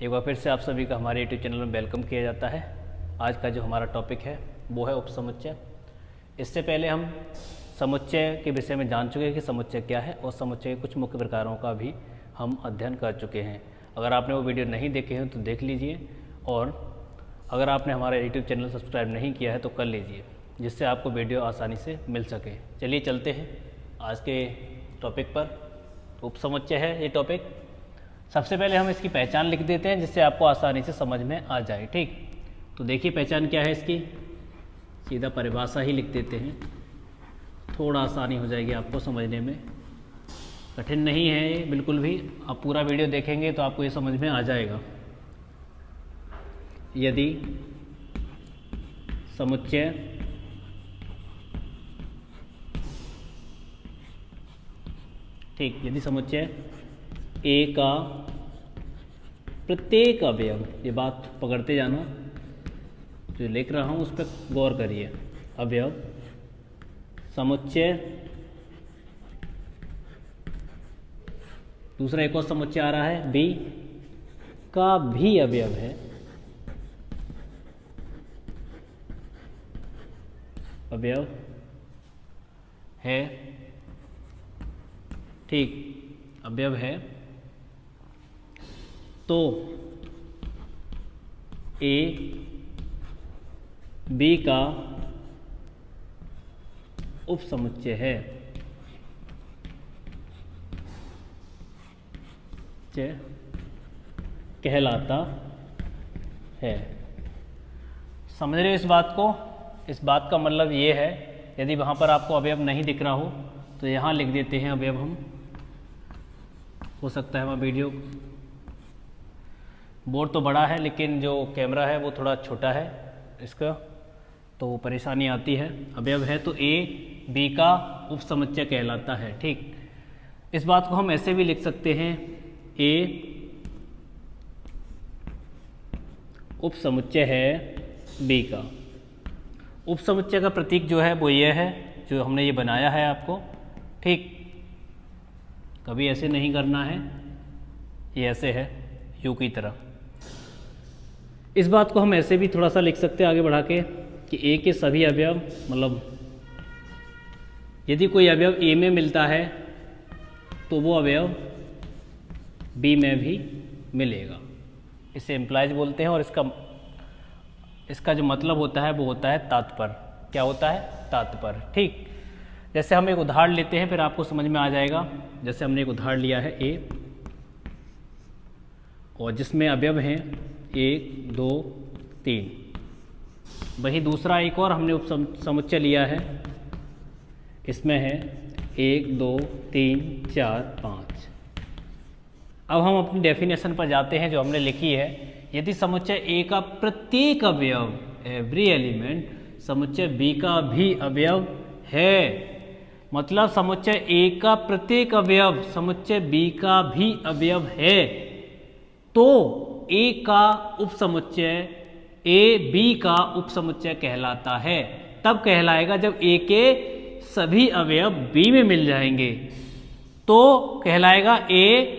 एक बार फिर से आप सभी का हमारे यूट्यूब चैनल में वेलकम किया जाता है। आज का जो हमारा टॉपिक है वो है उपसमुच्चय। इससे पहले हम समुच्चय के विषय में जान चुके हैं कि समुच्चय क्या है और समुच्चय के कुछ मुख्य प्रकारों का भी हम अध्ययन कर चुके हैं। अगर आपने वो वीडियो नहीं देखे हैं तो देख लीजिए, और अगर आपने हमारा यूट्यूब चैनल सब्सक्राइब नहीं किया है तो कर लीजिए, जिससे आपको वीडियो आसानी से मिल सके। चलिए चलते हैं आज के टॉपिक पर। उपसमुच्चय है ये टॉपिक। सबसे पहले हम इसकी पहचान लिख देते हैं जिससे आपको आसानी से समझ में आ जाए। ठीक, तो देखिए पहचान क्या है इसकी, सीधा परिभाषा ही लिख देते हैं, थोड़ा आसानी हो जाएगी आपको समझने में। कठिन नहीं है ये बिल्कुल भी, आप पूरा वीडियो देखेंगे तो आपको ये समझ में आ जाएगा। यदि समुच्चय यदि समुच्चय ए का प्रत्येक अवयव, ये बात पकड़ते जाना, जो लिख रहा हूँ उस पर गौर करिए। अवयव समुच्चय, दूसरा एक और समुच्चय आ रहा है बी का भी अवयव है, अवयव है, ठीक, अवयव है, तो ए बी का उपसमुच्चय है। कहलाता है। समझ रहे हो इस बात को? इस बात का मतलब ये है, यदि वहाँ पर आपको अवयव नहीं दिख रहा हो तो यहाँ लिख देते हैं अवयव हम। हो सकता है वहाँ वीडियो बोर्ड तो बड़ा है लेकिन जो कैमरा है वो थोड़ा छोटा है इसका, तो वो परेशानी आती है। अवयव है तो ए बी का उपसमुच्चय कहलाता है। ठीक, इस बात को हम ऐसे भी लिख सकते हैं, ए उपसमुच्चय है बी का। उपसमुच्चय का प्रतीक जो है वो ये है, जो हमने ये बनाया है आपको। ठीक, कभी ऐसे नहीं करना है, ये ऐसे है यू की तरह। इस बात को हम ऐसे भी थोड़ा सा लिख सकते हैं आगे बढ़ा के कि ए के सभी अवयव, मतलब यदि कोई अवयव ए में मिलता है तो वो अवयव बी में भी मिलेगा। इसे एम्प्लाइज बोलते हैं, और इसका जो मतलब होता है वो होता है तात्पर्य। क्या होता है? तात्पर्य। ठीक, जैसे हम एक उदाहरण लेते हैं फिर आपको समझ में आ जाएगा। जैसे हमने एक उदाहरण लिया है ए, और जिसमें अवयव हैं 1 2 3। वही दूसरा एक और हमने उपसमुच्चय लिया है, इसमें है 1 2 3 4 5। अब हम अपनी डेफिनेशन पर जाते हैं जो हमने लिखी है। यदि समुच्चय ए का प्रत्येक अवयव, एवरी एलिमेंट, समुच्चय बी का भी अवयव है, मतलब समुच्चय ए का प्रत्येक अवयव समुच्चय बी का भी अवयव है, तो ए का उपसमुच्चय, ए बी का उपसमुच्चय कहलाता है। तब कहलाएगा जब ए के सभी अवयव बी में मिल जाएंगे, तो कहलाएगा ए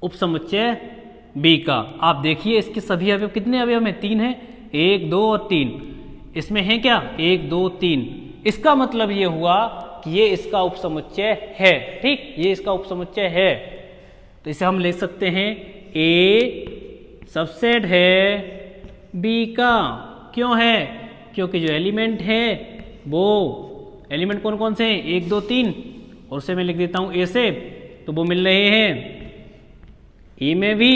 उपसमुच्चय बी का। आप देखिए इसके सभी अवयव, कितने अवयव हैं? 3 हैं, 1 2 और 3। इसमें है क्या? 1 2 3। इसका मतलब ये हुआ कि ये इसका उपसमुच्चय है। ठीक, ये इसका उपसमुच्चय है। तो इसे हम लिख सकते हैं ए सबसेट है बी का। क्यों है? क्योंकि जो एलिमेंट है वो, एलिमेंट कौन कौन से हैं? 1 2 3, और उसे मैं लिख देता हूं ए से, तो वो मिल रहे हैं ए में भी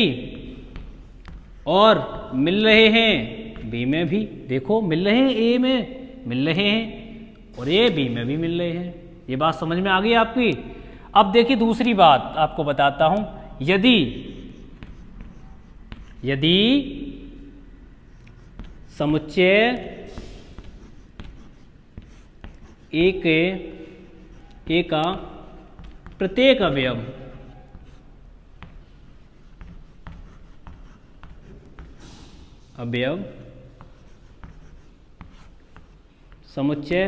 और मिल रहे हैं बी में भी। देखो मिल रहे हैं, ए में मिल रहे हैं और ये बी में भी मिल रहे हैं। ये बात समझ में आ गई आपकी? अब देखिए दूसरी बात आपको बताता हूं। यदि समुच्चय ए का प्रत्येक अवयव समुच्चय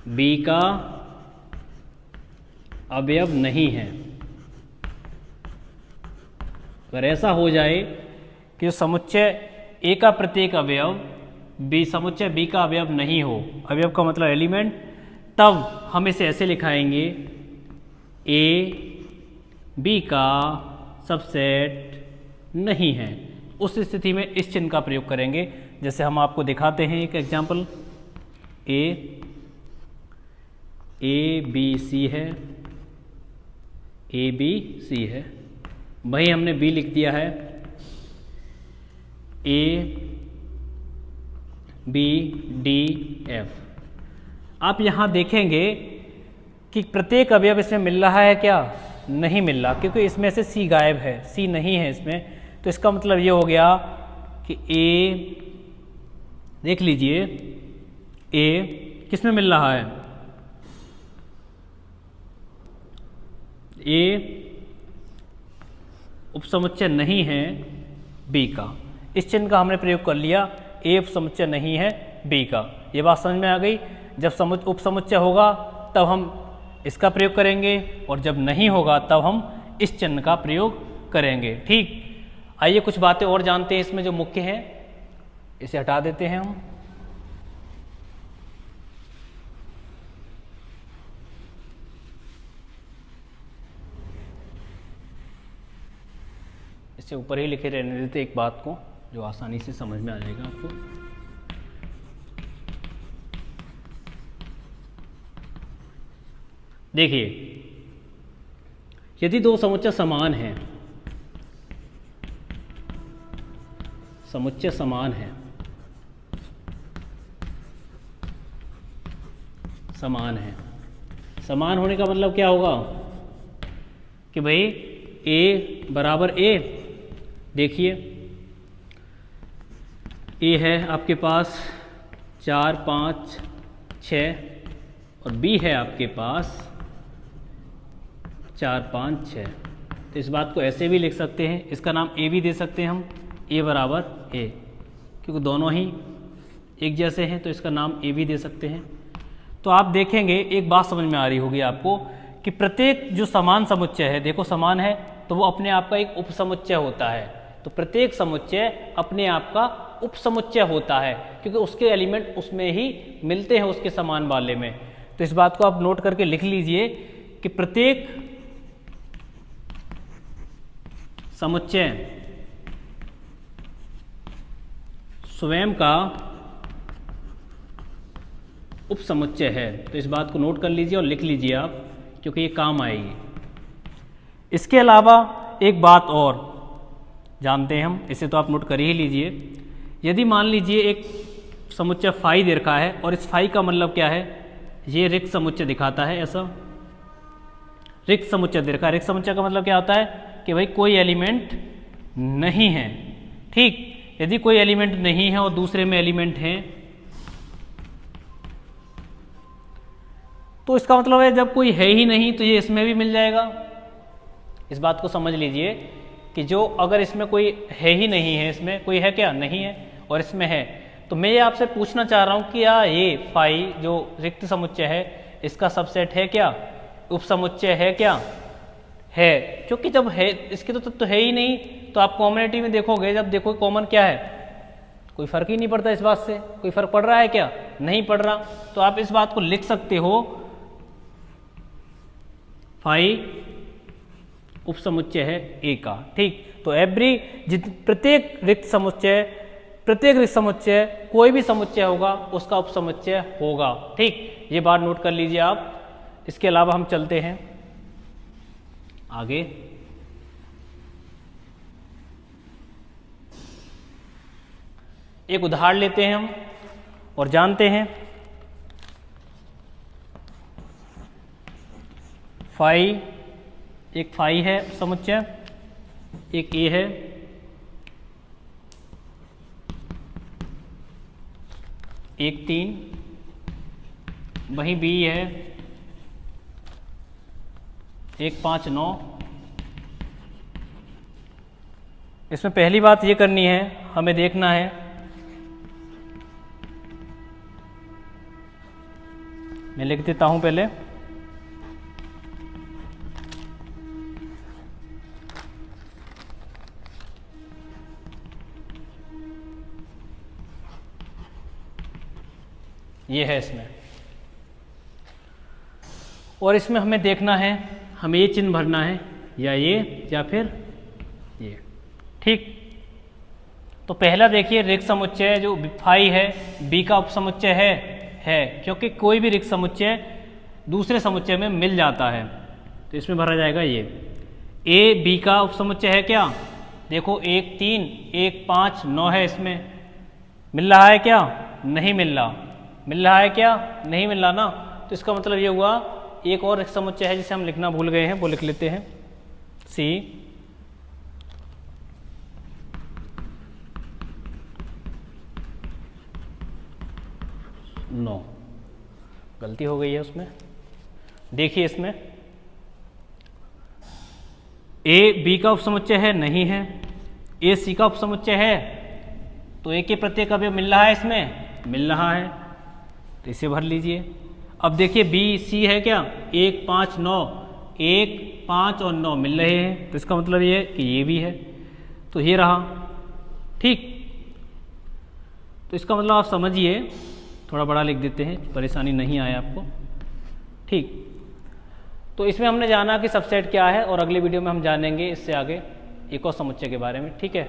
बी का अवयव नहीं है, अगर ऐसा हो जाए कि जो समुच्चय ए का प्रत्येक अवयव बी समुच्चय बी का अवयव नहीं हो, अवयव का मतलब एलिमेंट, तब हम इसे ऐसे लिखाएंगे ए बी का सबसेट नहीं है। उस स्थिति में इस चिन्ह का प्रयोग करेंगे। जैसे हम आपको दिखाते हैं एक एग्जाम्पल, ए बी सी है, ए बी सी है, वही हमने बी लिख दिया है, ए बी डी एफ। आप यहाँ देखेंगे कि प्रत्येक अवयव इसमें मिल रहा है क्या? नहीं मिल रहा, क्योंकि इसमें से सी गायब है, सी नहीं है इसमें। तो इसका मतलब ये हो गया कि ए, देख लीजिए, ए किस में मिल रहा है? ए उपसमुच्चय नहीं है बी का। इस चिन्ह का हमने प्रयोग कर लिया, ए उपसमुच्चय नहीं है बी का। ये बात समझ में आ गई। जब उपसमुच्चय होगा तब हम इसका प्रयोग करेंगे, और जब नहीं होगा तब हम इस चिन्ह का प्रयोग करेंगे। ठीक, आइए कुछ बातें और जानते हैं इसमें जो मुख्य हैं। इसे हटा देते हैं हम। इसे ऊपर ही लिखे रहने देते एक बात को, जो आसानी से समझ में आ जाएगा आपको। देखिए, यदि दो समुच्चय समान हैं, समुच्चय समान है, समान है, समान होने का मतलब क्या होगा कि भाई ए बराबर ए। देखिए, ए है आपके पास 4 5 6 और बी है आपके पास 4 5 6। तो इस बात को ऐसे भी लिख सकते हैं, इसका नाम ए भी दे सकते हैं हम, ए बराबर ए, क्योंकि दोनों ही एक जैसे हैं तो इसका नाम ए भी दे सकते हैं। तो आप देखेंगे एक बात समझ में आ रही होगी आपको कि प्रत्येक जो समान समुच्चय है, देखो समान है तो वो अपने आप का एक उपसमुच्चय होता है। तो प्रत्येक समुच्चय अपने आप का उपसमुच्चय होता है, क्योंकि उसके एलिमेंट उसमें ही मिलते हैं, उसके समान वाले में। तो इस बात को आप नोट करके लिख लीजिए कि प्रत्येक समुच्चय स्वयं का उपसमुच्चय है। तो इस बात को नोट कर लीजिए और लिख लीजिए आप, क्योंकि ये काम आएगी। इसके अलावा एक बात और जानते हैं हम, इसे तो आप नोट कर ही लीजिए। यदि मान लीजिए एक समुच्चय फाई दे रखा है, और इस फाई का मतलब क्या है, ये रिक्त समुच्चय दिखाता है, ऐसा रिक्त समुच्चय दे रखा है। रिक्त समुच्चय का मतलब क्या होता है कि भाई कोई एलिमेंट नहीं है। ठीक, यदि कोई एलिमेंट नहीं है और दूसरे में एलिमेंट है, तो इसका मतलब है जब कोई है ही नहीं तो ये इसमें भी मिल जाएगा। इस बात को समझ लीजिए कि जो अगर इसमें कोई है ही नहीं है, इसमें कोई है क्या, नहीं है, और इसमें है, तो मैं ये आपसे पूछना चाह रहा हूँ कि या ये फाई जो रिक्त समुच्चय है इसका सबसेट है क्या, उपसमुच्चय है क्या? है, क्योंकि जब है इसके तो है ही नहीं। तो आप कॉमनिटी में देखोगे, जब देखो कॉमन क्या है, कोई फर्क ही नहीं पड़ता इस बात से। कोई फर्क पड़ रहा है क्या? नहीं पड़ रहा। तो आप इस बात को लिख सकते हो, फाई उपसमुच्चय है ए का। ठीक, तो एवरी प्रत्येक रिक्त समुच्चय कोई भी समुच्चय होगा उसका उपसमुच्चय होगा। ठीक, ये बात नोट कर लीजिए आप। इसके अलावा हम चलते हैं आगे। एक उदाहरण लेते हैं हम और जानते हैं फाई, एक फाई है समुच्चय, एक ए है, एक 3, वहीं बी है, एक 5 9। इसमें पहली बात ये करनी है, हमें देखना है मैं लिख देता हूं पहले, ये है इसमें। और इसमें हमें देखना है, हमें ये चिन्ह भरना है या ये या फिर ये। ठीक, तो पहला देखिए रिक्त समुच्चय जो फाई है बी का उपसमुच्चय है क्योंकि कोई भी रिक्त समुच्चय दूसरे समुच्चय में मिल जाता है, तो इसमें भरा जाएगा ये। ए बी का उपसमुच्चय है क्या? देखो 1 3 1 5 9 है, इसमें मिल रहा है क्या? नहीं मिल रहा। मिल रहा है क्या? नहीं मिल रहा ना। तो इसका मतलब ये हुआ एक और रिक्त समुच्चय है जिसे हम लिखना भूल गए हैं, वो लिख लेते हैं सी। नो, गलती हो गई है उसमें। देखिए इसमें ए बी का उपसमुच्चय है, नहीं है। ए सी का उपसमुच्चय है, तो ए के प्रत्येक अवयव मिल रहा है, इसमें मिल रहा है, तो इसे भर लीजिए। अब देखिए बी सी है क्या? 1 5 9, 1 5 और 9 मिल रहे हैं, तो इसका मतलब ये कि ये भी है, तो ये रहा। ठीक, तो इसका मतलब आप समझिए, थोड़ा बड़ा लिख देते हैं, परेशानी नहीं आए आपको। ठीक, तो इसमें हमने जाना कि सबसेट क्या है, और अगले वीडियो में हम जानेंगे इससे आगे एक और समुच्चय के बारे में। ठीक है।